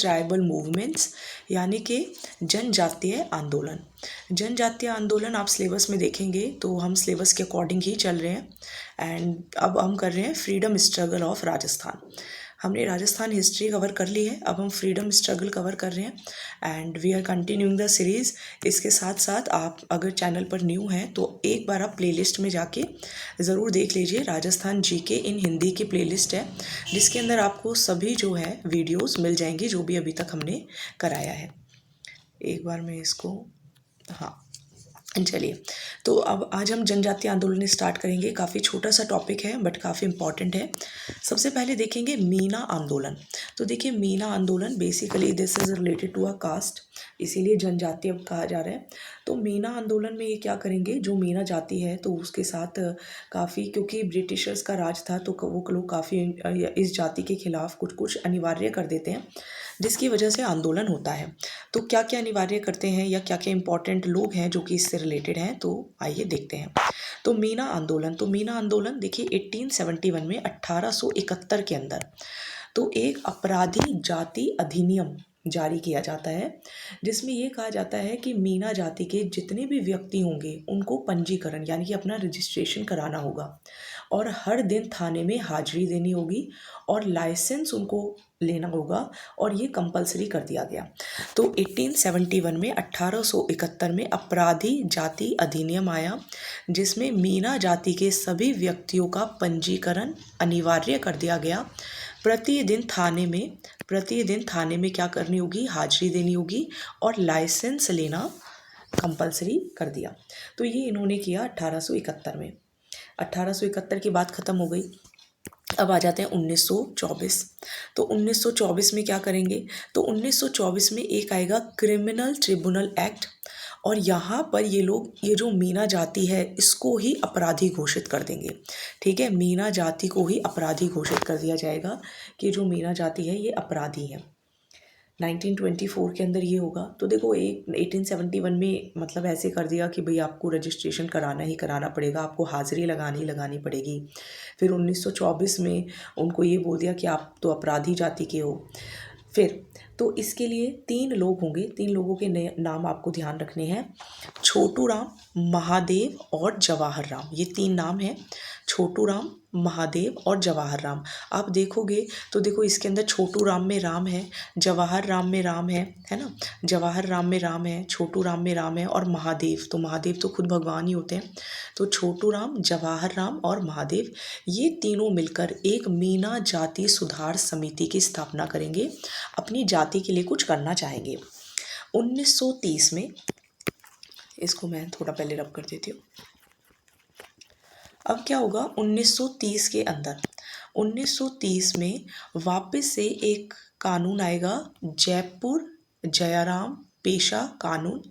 Tribal movements, यानी कि जनजातीय आंदोलन। जनजातीय आंदोलन आप सिलेबस में देखेंगे तो हम सिलेबस के अकॉर्डिंग ही चल रहे हैं। एंड अब हम कर रहे हैं फ्रीडम स्ट्रगल ऑफ राजस्थान। हमने राजस्थान हिस्ट्री कवर कर ली है, अब हम फ्रीडम स्ट्रगल कवर कर रहे हैं and we are continuing the series. इसके साथ साथ आप अगर चैनल पर न्यू हैं तो एक बार आप प्लेलिस्ट में जाके ज़रूर देख लीजिए। राजस्थान जीके इन हिंदी की प्लेलिस्ट है जिसके अंदर आपको सभी जो है वीडियोस मिल जाएंगी जो भी अभी तक हमने कराया है। एक बार मैं इसको, हाँ चलिए, तो अब आज हम जनजातीय आंदोलन स्टार्ट करेंगे। काफ़ी छोटा सा टॉपिक है बट काफ़ी इम्पॉर्टेंट है। सबसे पहले देखेंगे मीना आंदोलन। तो देखिए मीना आंदोलन basically this is related to a caste, इसीलिए जनजातीय अब कहा जा रहा है। तो मीना आंदोलन में ये क्या करेंगे, जो मीना जाति है तो उसके साथ काफ़ी, क्योंकि ब्रिटिशर्स का राज था तो वो लोग काफ़ी इस जाति के खिलाफ कुछ कुछ अनिवार्य कर देते हैं जिसकी वजह से आंदोलन होता है। तो क्या क्या अनिवार्य करते हैं या क्या क्या इंपॉर्टेंट लोग हैं जो कि इससे रिलेटेड हैं, तो आइए देखते हैं। तो मीना आंदोलन, तो मीना आंदोलन देखिए 1871 में 1871 के अंदर तो एक अपराधी जाति अधिनियम जारी किया जाता है जिसमें ये कहा जाता है कि मीना जाति के जितने भी व्यक्ति होंगे उनको पंजीकरण यानी कि अपना रजिस्ट्रेशन कराना होगा और हर दिन थाने में हाजिरी देनी होगी और लाइसेंस उनको लेना होगा और ये कंपलसरी कर दिया गया। तो 1871 में 1871 में अपराधी जाति अधिनियम आया जिसमें मीना जाति के सभी व्यक्तियों का पंजीकरण अनिवार्य कर दिया गया। प्रतिदिन थाने में क्या करनी होगी, हाजिरी देनी होगी और लाइसेंस लेना कंपलसरी कर दिया। तो ये इन्होंने किया 1871 में। 1871 की बात ख़त्म हो गई। अब आ जाते हैं 1924। तो 1924 में क्या करेंगे, तो 1924 में एक आएगा क्रिमिनल ट्रिब्यूनल एक्ट और यहाँ पर ये लोग, ये जो मीना जाति है इसको ही अपराधी घोषित कर देंगे। ठीक है, मीना जाति को ही अपराधी घोषित कर दिया जाएगा कि जो मीना जाति है ये अपराधी है। 1924 के अंदर ये होगा। तो देखो 1871 में मतलब ऐसे कर दिया कि भाई आपको रजिस्ट्रेशन कराना ही कराना पड़ेगा, आपको हाजिरी लगानी पड़ेगी। फिर 1924 में उनको ये बोल दिया कि आप तो अपराधी जाति के हो। फिर तो इसके लिए 3 लोग होंगे, 3 लोगों के नाम आपको ध्यान रखने हैं। छोटू राम, महादेव और जवाहर राम, ये 3 नाम हैं। छोटू राम, महादेव और जवाहर राम। आप देखोगे तो देखो इसके अंदर छोटू राम में राम है, जवाहर राम में राम है ना, जवाहर राम में राम है, छोटू राम में राम है और महादेव, तो महादेव तो खुद भगवान ही होते हैं। तो छोटू राम, जवाहर राम और महादेव, ये तीनों मिलकर एक मीना जाति सुधार समिति की स्थापना करेंगे, अपनी जाति के लिए कुछ करना चाहेंगे। 1930 में, इसको मैं थोड़ा पहले रब कर देती हूँ। अब क्या होगा 1930 के अंदर, 1930 में वापस से एक कानून आएगा, जयपुर जयराम पेशा कानून।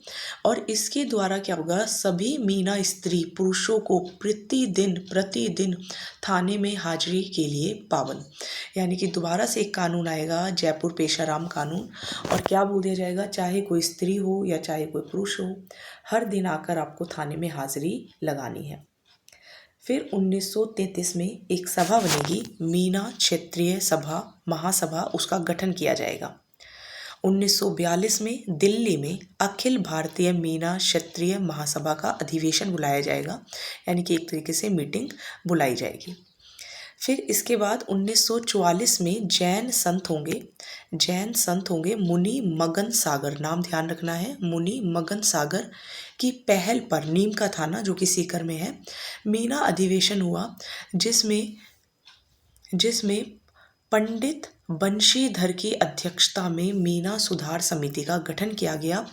और इसके द्वारा क्या होगा, सभी मीना स्त्री पुरुषों को प्रतिदिन थाने में हाजिरी के लिए पाबंद, यानी कि दोबारा से एक कानून आएगा जयपुर पेशाराम कानून। और क्या बोल दिया जाएगा, चाहे कोई स्त्री हो या चाहे कोई पुरुष हो, हर दिन आकर आपको थाने में हाजिरी लगानी है। फिर 1933 में एक सभा बनेगी, मीना क्षेत्रीय सभा महासभा, उसका गठन किया जाएगा। 1942 में दिल्ली में अखिल भारतीय मीना क्षेत्रीय महासभा का अधिवेशन बुलाया जाएगा, यानी कि एक तरीके से मीटिंग बुलाई जाएगी। फिर इसके बाद 1944 में जैन संत होंगे मुनि मगन सागर, नाम ध्यान रखना है, मुनि मगन सागर की पहल पर नीम का थाना जो कि सीकर में है, मीना अधिवेशन हुआ जिसमें पंडित बंशीधर की अध्यक्षता में मीना सुधार समिति का गठन किया गया।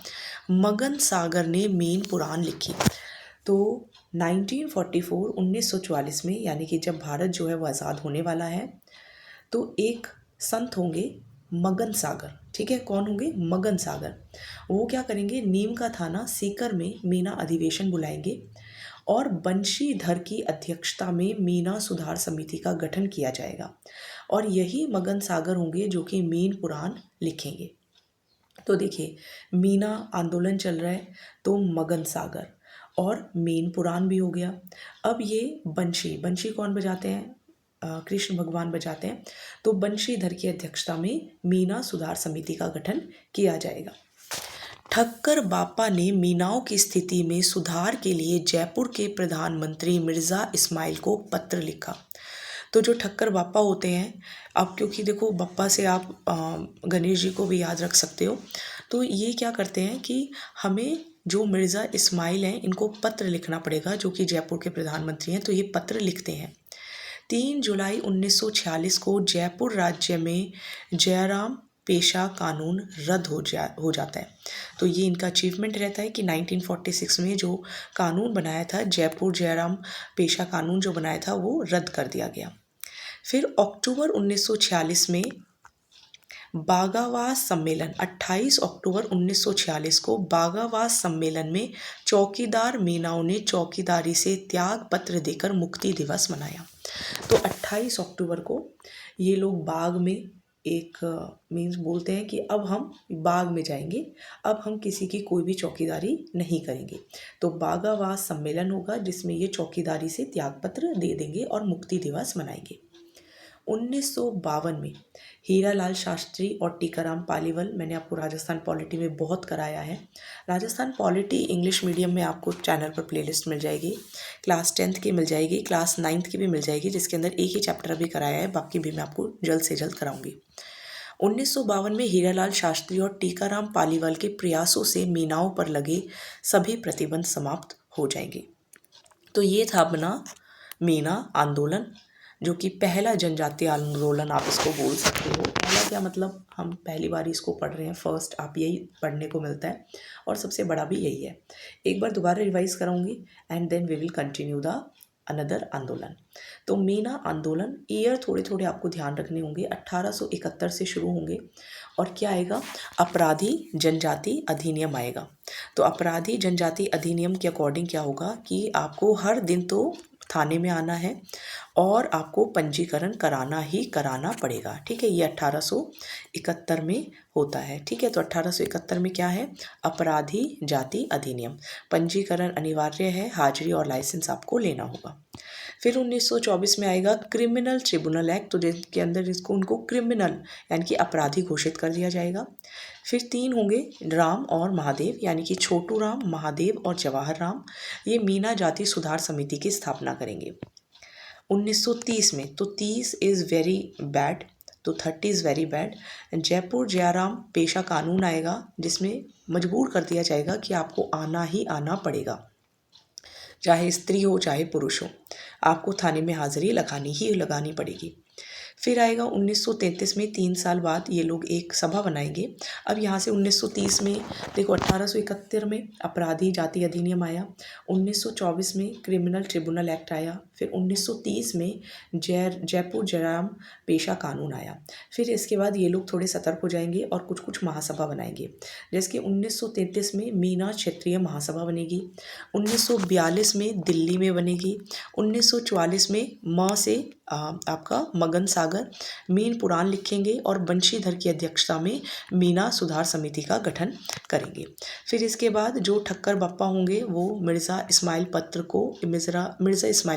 मगन सागर ने मीन पुराण लिखी। तो 1944 में, यानी कि जब भारत जो है वो आज़ाद होने वाला है, तो एक संत होंगे मगन सागर। ठीक है, कौन होंगे, मगन सागर। वो क्या करेंगे, नीम का थाना सीकर में मीना अधिवेशन बुलाएंगे और बंशीधर की अध्यक्षता में मीना सुधार समिति का गठन किया जाएगा और यही मगन सागर होंगे जो कि मीन पुराण लिखेंगे। तो देखिए मीना आंदोलन चल रहा है तो मगन सागर और मीन पुराण भी हो गया। अब ये बंशी कौन बजाते हैं, कृष्ण भगवान बजाते हैं, तो बंशीधर की अध्यक्षता में मीना सुधार समिति का गठन किया जाएगा। ठक्कर बापा ने मीनाओं की स्थिति में सुधार के लिए जयपुर के प्रधानमंत्री मिर्ज़ा इस्माइल को पत्र लिखा। तो जो ठक्कर बापा होते हैं, अब क्योंकि देखो बप्पा से आप गणेश जी को भी याद रख सकते हो, तो ये क्या करते हैं कि हमें जो मिर्ज़ा इस्माइल हैं इनको पत्र लिखना पड़ेगा, जो कि जयपुर के प्रधानमंत्री हैं, तो ये पत्र लिखते हैं। 3 जुलाई 1946 को जयपुर राज्य में जयराम पेशा कानून रद्द हो जाता है। तो ये इनका अचीवमेंट रहता है कि 1946 में जो कानून बनाया था, जयपुर जयराम पेशा कानून जो बनाया था, वो रद्द कर दिया गया। फिर अक्टूबर 1946 में बागावास सम्मेलन, 28 अक्टूबर 1946 को बागावास सम्मेलन में चौकीदार मीनाओं ने चौकीदारी से त्याग पत्र देकर मुक्ति दिवस मनाया। तो 28 अक्टूबर को ये लोग बाग में एक मीन्स बोलते हैं कि अब हम बाग में जाएंगे, अब हम किसी की कोई भी चौकीदारी नहीं करेंगे। तो बागावास सम्मेलन होगा जिसमें ये चौकीदारी से त्यागपत्र दे देंगे और मुक्ति दिवस मनाएंगे। 1952 में हीरालाल शास्त्री और टीकाराम पालीवाल, मैंने आपको राजस्थान पॉलिटी में बहुत कराया है। राजस्थान पॉलिटी इंग्लिश मीडियम में आपको चैनल पर प्लेलिस्ट मिल जाएगी, क्लास 10th की मिल जाएगी, क्लास 9th की भी मिल जाएगी, जिसके अंदर एक ही चैप्टर अभी कराया है, बाकी भी मैं आपको जल्द से जल्द कराऊंगी। 1952 में हीरालाल शास्त्री और टीकाराम पालीवाल के प्रयासों से मीनाओं पर लगे सभी प्रतिबंध समाप्त हो जाएंगे। तो ये था अपना मीना आंदोलन, जो कि पहला जनजातीय आंदोलन आप इसको बोल सकते हो। पहला क्या मतलब, हम पहली बार इसको पढ़ रहे हैं, फर्स्ट आप यही पढ़ने को मिलता है, और सबसे बड़ा भी यही है। एक बार दोबारा रिवाइज कराऊंगी and then we will continue the another आंदोलन। तो मीना आंदोलन, ईयर थोड़े थोड़े आपको ध्यान रखने होंगे, 1871 से शुरू होंगे। और क्या आएगा, अपराधी जनजाति अधिनियम आएगा। तो अपराधी जनजाति अधिनियम के अकॉर्डिंग क्या होगा कि आपको हर दिन तो थाने में आना है और आपको पंजीकरण कराना ही कराना पड़ेगा। ठीक है, ये 1871 में होता है। ठीक है, तो 1871 में क्या है, अपराधी जाति अधिनियम, पंजीकरण अनिवार्य है, हाजिरी और लाइसेंस आपको लेना होगा। फिर 1924 में आएगा क्रिमिनल ट्रिब्यूनल एक्ट, तो जिसके अंदर इसको उनको क्रिमिनल यानी कि अपराधी घोषित कर दिया जाएगा। फिर 3 होंगे राम और महादेव, यानी कि छोटू राम, महादेव और जवाहर राम, ये मीना जाति सुधार समिति की स्थापना करेंगे। 1930 में, तो 30 इज़ वेरी बैड, तो 30 is very bad, Jaipur Jairam पेशा कानून आएगा, जिसमें मजबूर कर दिया जाएगा कि आपको आना ही आना पड़ेगा, चाहे स्त्री हो चाहे पुरुष हो, आपको थाने में हाजिरी लगानी ही लगानी पड़ेगी। फिर आएगा 1933 में, 3 साल बाद ये लोग एक सभा बनाएंगे। अब यहाँ से 1930 में देखो, 1871 में अपराधी जाति अधिनियम आया, 1924 में क्रिमिनल ट्रिब्यूनल एक्ट आया, फिर 1930 में जयपुर जयराम पेशा कानून आया। फिर इसके बाद ये लोग थोड़े सतर्क हो जाएंगे और कुछ कुछ महासभा बनाएंगे, जैसे कि 1933 में मीना क्षेत्रीय महासभा बनेगी, 1942 में दिल्ली में बनेगी, 1944 में से आपका मगन सागर मीन पुराण लिखेंगे और बंशीधर की अध्यक्षता में मीना सुधार समिति का गठन करेंगे। फिर इसके बाद जो ठक्कर बप्पा होंगे वो मिर्ज़ा इस्माइल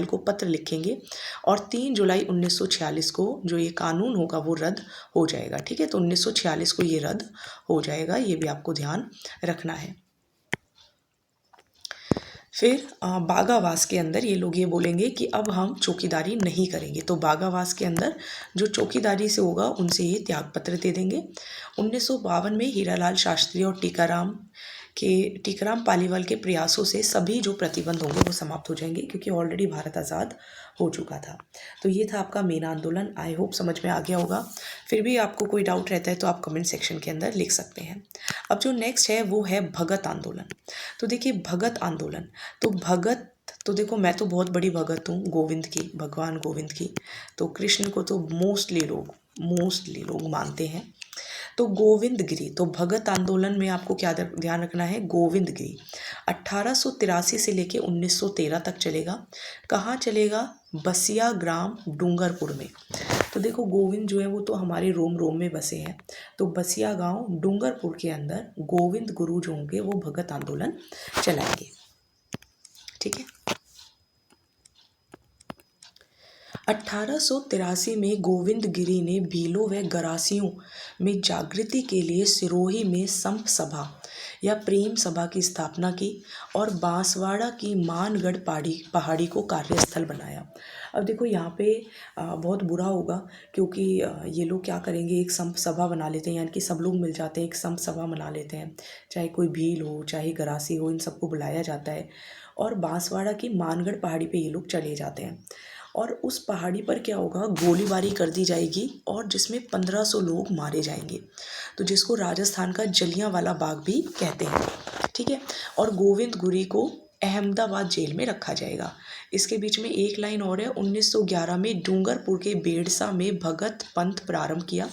को पत्र लिखेंगे और 3 जुलाई 1946 को जो ये कानून होगा वो रद्द हो जाएगा। ठीक है, तो 1946 को ये रद्द हो जाएगा, ये भी आपको ध्यान रखना है। फिर बागावास के अंदर ये लोग ये बोलेंगे कि अब हम चौकीदारी नहीं करेंगे, तो बागावास के अंदर जो चौकीदारी से होगा उनसे ये त्यागपत्र दे देंगे। 1952 में हीरालाल शास्त्री और टीकाराम पालीवाल के प्रयासों से सभी जो प्रतिबंध होंगे वो समाप्त हो जाएंगे, क्योंकि ऑलरेडी भारत आज़ाद हो चुका था। तो ये था आपका मीना आंदोलन। आई होप समझ में आ गया होगा। फिर भी आपको कोई डाउट रहता है तो आप कमेंट सेक्शन के अंदर लिख सकते हैं। अब जो नेक्स्ट है वो है भगत आंदोलन। तो देखिए भगत आंदोलन, तो भगत, तो देखो मैं तो बहुत बड़ी भगत हूँ गोविंद की, भगवान गोविंद की, तो कृष्ण को तो मोस्टली लोग मानते हैं। तो गोविंदगिरी, तो भगत आंदोलन में आपको क्या ध्यान रखना है, गोविंदगिरी 1883 से लेके 1913 तक चलेगा। कहाँ चलेगा, बसिया ग्राम डूंगरपुर में। तो देखो गोविंद जो है वो तो हमारे रोम रोम में बसे हैं, तो बसिया गांव डूंगरपुर के अंदर गोविंद गुरु जो होंगे वो भगत आंदोलन चलाएंगे। ठीक है, 1883 में गोविंद गिरी ने भीलों व गरासियों में जागृति के लिए सिरोही में संप सभा या प्रेम सभा की स्थापना की और बांसवाड़ा की मानगढ़ पहाड़ी को कार्यस्थल बनाया। अब देखो यहाँ पे बहुत बुरा होगा, क्योंकि ये लोग क्या करेंगे, एक संप सभा बना लेते हैं, यानी कि सब लोग मिल जाते हैं, एक संप सभा बना लेते हैं, चाहे कोई भील हो चाहे गरासी हो, इन सबको बुलाया जाता है और बांसवाड़ा की मानगढ़ पहाड़ी पे ये लोग चले जाते हैं। और उस पहाड़ी पर क्या होगा, गोलीबारी कर दी जाएगी और जिसमें 1500 लोग मारे जाएंगे, तो जिसको राजस्थान का जलियांवाला बाग भी कहते हैं। ठीक है। और गोविंद गुरी को अहमदाबाद जेल में रखा जाएगा। इसके बीच में एक लाइन और है, 1911 में डूंगरपुर के बेड़सा में भगत पंथ प्रारंभ किया,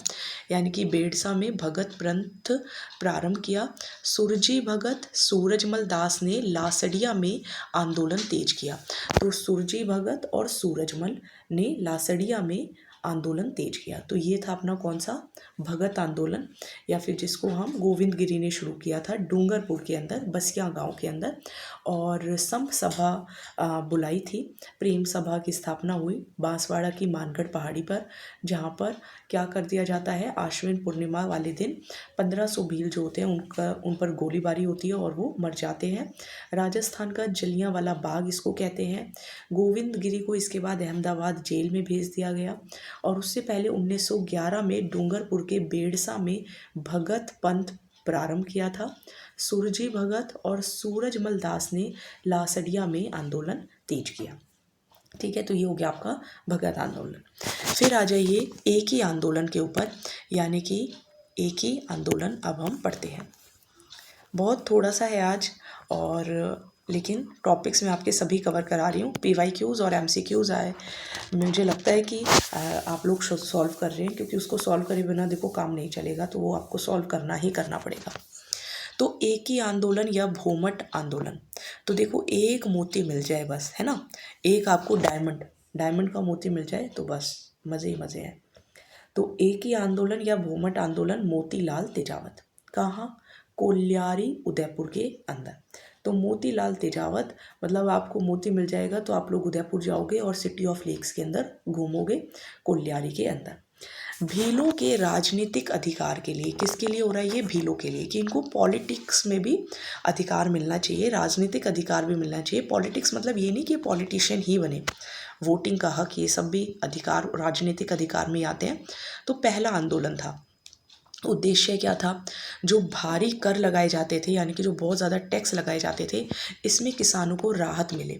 यानी कि बेड़सा में भगत पंथ प्रारंभ किया। सुरजी भगत सूरजमल दास ने लासड़िया में आंदोलन तेज किया। तो सुरजी भगत और सूरजमल ने लासड़िया में आंदोलन तेज किया। तो ये था अपना कौन सा, भगत आंदोलन, या फिर जिसको हम गोविंद गिरी ने शुरू किया था डूंगरपुर के अंदर, बसिया गांव के अंदर। और संप सभा बुलाई थी, प्रेम सभा की स्थापना हुई बांसवाड़ा की मानगढ़ पहाड़ी पर, जहाँ पर क्या कर दिया जाता है, आश्विन पूर्णिमा वाले दिन 1500 भील जो होते हैं उन पर गोलीबारी होती है और वो मर जाते हैं। राजस्थान का जलियांवाला बाग इसको कहते हैं। गोविंद गिरी को इसके बाद अहमदाबाद जेल में भेज दिया गया और उससे पहले 1911 में डूंगरपुर के बेड़सा में भगत पंथ प्रारंभ किया था। सुरजी भगत और सूरजमल दास ने लासड़िया में आंदोलन तेज किया। ठीक है, तो ये हो गया आपका भगत आंदोलन। फिर आ जाइए एक ही आंदोलन के ऊपर, यानी कि एक ही आंदोलन अब हम पढ़ते हैं। बहुत थोड़ा सा है आज, और लेकिन टॉपिक्स मैं आपके सभी कवर करा रही हूँ। PYQs और MCQs आए, मुझे लगता है कि आप लोग सॉल्व कर रहे हैं, क्योंकि उसको सॉल्व करे बिना देखो काम नहीं चलेगा, तो वो आपको सॉल्व करना ही करना पड़ेगा। तो एक ही आंदोलन या भोमट आंदोलन, तो देखो एक मोती मिल जाए बस, है ना, एक आपको डायमंड का मोती मिल जाए तो बस मज़े ही मज़े हैं। तो एक ही आंदोलन या भोमट आंदोलन मोतीलाल तेजावत, कहाँ, कोल्यारी उदयपुर के अंदर। तो मोतीलाल तेजावत मतलब आपको मोती मिल जाएगा तो आप लोग उदयपुर जाओगे और सिटी ऑफ लेक्स के अंदर घूमोगे, कोल्यारी के अंदर। भीलों के राजनीतिक अधिकार के लिए, किसके लिए हो रहा है ये, भीलों के लिए, कि इनको पॉलिटिक्स में भी अधिकार मिलना चाहिए, राजनीतिक अधिकार भी मिलना चाहिए। पॉलिटिक्स मतलब ये नहीं कि पॉलिटिशियन ही बने, वोटिंग का हक, ये सब भी अधिकार राजनीतिक अधिकार में आते हैं। तो पहला आंदोलन था, उद्देश्य क्या था, जो भारी कर लगाए जाते थे, यानी कि जो बहुत ज़्यादा टैक्स लगाए जाते थे, इसमें किसानों को राहत मिले।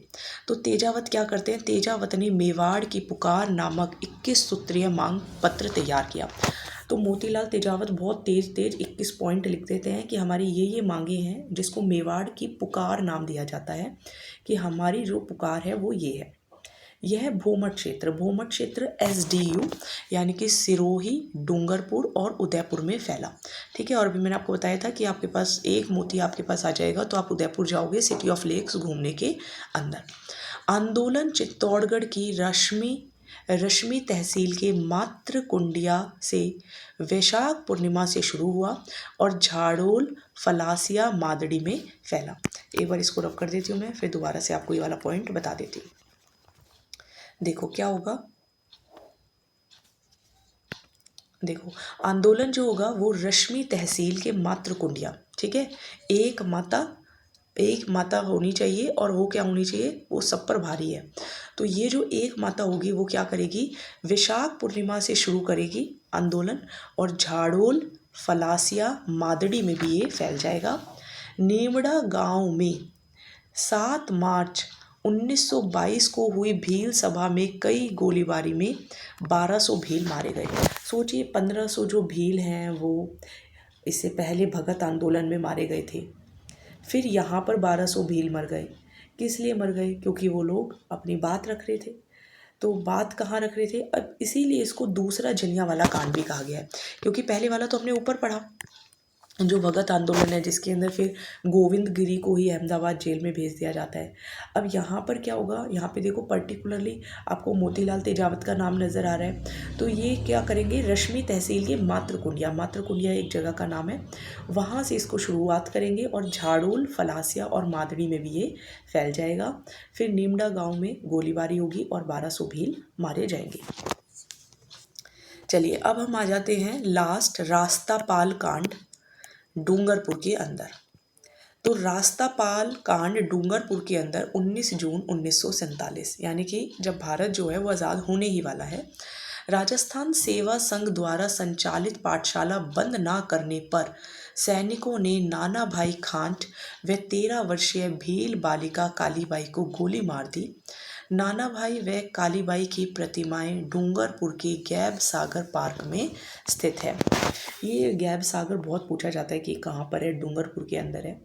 तो तेजावत क्या करते हैं, तेजावत ने मेवाड़ की पुकार नामक 21 सूत्रीय मांग पत्र तैयार किया। तो मोतीलाल तेजावत बहुत तेज 21 पॉइंट लिख देते हैं कि हमारी ये मांगे हैं, जिसको मेवाड़ की पुकार नाम दिया जाता है, कि हमारी जो पुकार है वो ये है। यह भोमट क्षेत्र SDU यानी कि सिरोही, डूंगरपुर और उदयपुर में फैला। ठीक है, और अभी मैंने आपको बताया था कि आपके पास एक मोती आपके पास आ जाएगा तो आप उदयपुर जाओगे सिटी ऑफ लेक्स घूमने के अंदर। आंदोलन चित्तौड़गढ़ की रश्मि तहसील के मात्र कुंडिया से वैशाख पूर्णिमा से शुरू हुआ और झाड़ोल, फलासिया, मादड़ी में फैला। एक बार इसको रब कर देती हूँ मैं, फिर दोबारा से आपको ये वाला पॉइंट बता देती हूँ। देखो क्या होगा, देखो आंदोलन जो होगा वो रश्मि तहसील के मात्र कुंडिया, ठीक है, एक माता होनी चाहिए, और वो क्या होनी चाहिए, वो सब पर भारी है। तो ये जो एक माता होगी वो क्या करेगी, वैशाख पूर्णिमा से शुरू करेगी आंदोलन, और झाड़ोल, फलासिया, मादड़ी में भी ये फैल जाएगा। नीमड़ा गांव में 7 मार्च 1922 को हुई भील सभा में कई गोलीबारी में 1200 भील मारे गए। सोचिए 1500 जो भील हैं वो इससे पहले भगत आंदोलन में मारे गए थे, फिर यहाँ पर 1200 भील मर गए। किस लिए मर गए, क्योंकि वो लोग अपनी बात रख रहे थे। तो बात कहाँ रख रहे थे, अब इसीलिए इसको दूसरा जलियांवाला कांड भी कहा गया है, क्योंकि पहले वाला तो हमने ऊपर पढ़ा, जो भगत आंदोलन है जिसके अंदर फिर गोविंद गिरी को ही अहमदाबाद जेल में भेज दिया जाता है। अब यहाँ पर क्या होगा, यहाँ पे देखो पर्टिकुलरली आपको मोतीलाल तेजावत का नाम नज़र आ रहा है। तो ये क्या करेंगे, रश्मि तहसील के मात्रकुंडिया एक जगह का नाम है, वहाँ से इसको शुरुआत करेंगे और झाड़ोल, फलासिया और मादड़ी में भी ये फैल जाएगा। फिर नीमडा गाँव में गोलीबारी होगी और 1200 भील मारे जाएंगे। चलिए अब हम आ जाते हैं लास्ट, रास्तापाल कांड डूंगरपुर के अंदर। तो रास्तापाल कांड डूंगरपुर के अंदर 19 जून 1947, यानी कि जब भारत जो है वो आज़ाद होने ही वाला है, राजस्थान सेवा संघ द्वारा संचालित पाठशाला बंद ना करने पर सैनिकों ने नाना भाई खांट व 13 वर्षीय भील बालिका कालीबाई को गोली मार दी। नाना भाई व कालीबाई की प्रतिमाएं डूंगरपुर के गैब सागर पार्क में स्थित है। ये गैब सागर बहुत पूछा जाता है कि कहाँ पर है, डूंगरपुर के अंदर है।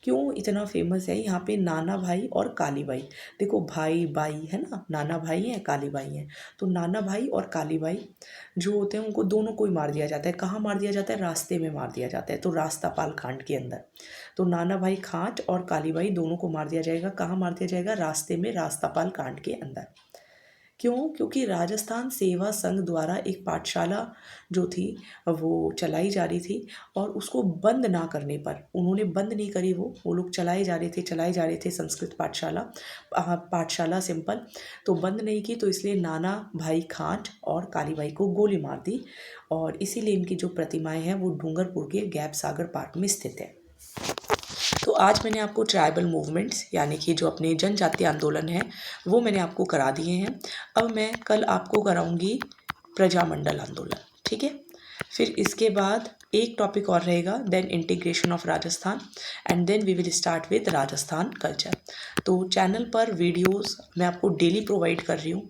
क्यों इतना फेमस है, यहाँ पे नाना भाई और काली बाई, देखो भाई बाई है ना, नाना भाई हैं काली बाई हैं, तो नाना भाई और काली बाई जो होते हैं उनको दोनों को ही मार दिया जाता है। कहाँ मार दिया जाता है, रास्ते में मार दिया जाता है, तो रास्तापाल कांड के अंदर। तो नाना भाई खाट और काली बाई दोनों को मार दिया जाएगा। कहाँ मार दिया जाएगा, रास्ते में, रास्तापाल कांड के अंदर। क्यों, क्योंकि राजस्थान सेवा संघ द्वारा एक पाठशाला जो थी वो चलाई जा रही थी और उसको बंद ना करने पर, उन्होंने बंद नहीं करी, वो लोग चलाए जा रहे थे संस्कृत पाठशाला सिंपल, तो बंद नहीं की, तो इसलिए नाना भाई खांट और काली बाई को गोली मार दी और इसीलिए इनकी जो प्रतिमाएं हैं वो डूंगरपुर के गैब सागर पार्क में स्थित है। तो आज मैंने आपको ट्राइबल मूवमेंट्स यानी कि जो अपने जनजातीय आंदोलन है वो मैंने आपको करा दिए हैं। अब मैं कल आपको कराऊंगी प्रजामंडल आंदोलन, ठीक है। फिर इसके बाद एक टॉपिक और रहेगा, then integration of Rajasthan, and then we will start with Rajasthan culture. तो चैनल पर वीडियोस मैं आपको डेली प्रोवाइड कर रही हूँ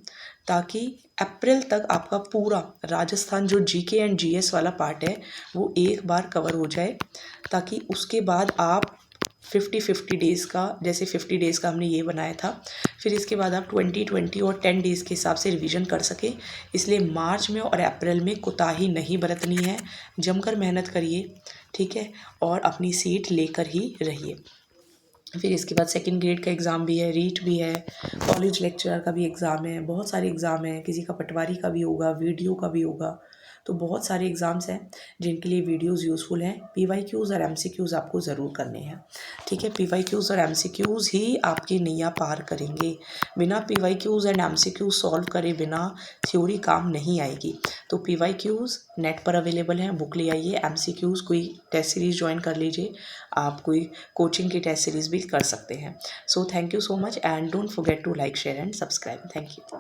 ताकि अप्रैल तक आपका पूरा राजस्थान जो जीके एंड जीएस वाला पार्ट है वो एक बार कवर हो जाए, ताकि उसके बाद आप 50 डेज़ का, जैसे 50 डेज़ का हमने ये बनाया था, फिर इसके बाद आप 20 और 10 डेज़ के हिसाब से रिवीजन कर सकें। इसलिए मार्च में और अप्रैल में कोताही नहीं बरतनी है, जमकर मेहनत करिए, ठीक है, और अपनी सीट लेकर ही रहिए। फिर इसके बाद सेकंड ग्रेड का एग्ज़ाम भी है, रीट भी है, कॉलेज लेक्चरर का भी एग्ज़ाम है, बहुत सारे एग्ज़ाम हैं, किसी का पटवारी का भी होगा, वीडियो का भी होगा, तो बहुत सारे एग्ज़ाम्स हैं जिनके लिए वीडियोस यूज़फुल हैं। पीवाईक्यूज़ और एमसीक्यूज़ आपको ज़रूर करने हैं, ठीक है। पीवाईक्यूज़ और एमसीक्यूज़ ही आपकी नैया पार करेंगे, बिना पीवाईक्यूज़ एंड एमसीक्यूज़ सॉल्व करे बिना थ्योरी काम नहीं आएगी। तो पीवाईक्यूज़ नेट पर अवेलेबल हैं, बुक ले आइए। एमसीक्यूज़ कोई टेस्ट सीरीज़ ज्वाइन कर लीजिए, आप कोई कोचिंग की टेस्ट सीरीज़ भी कर सकते हैं। So thank you so much and don't forget to like, share and subscribe. Thank you.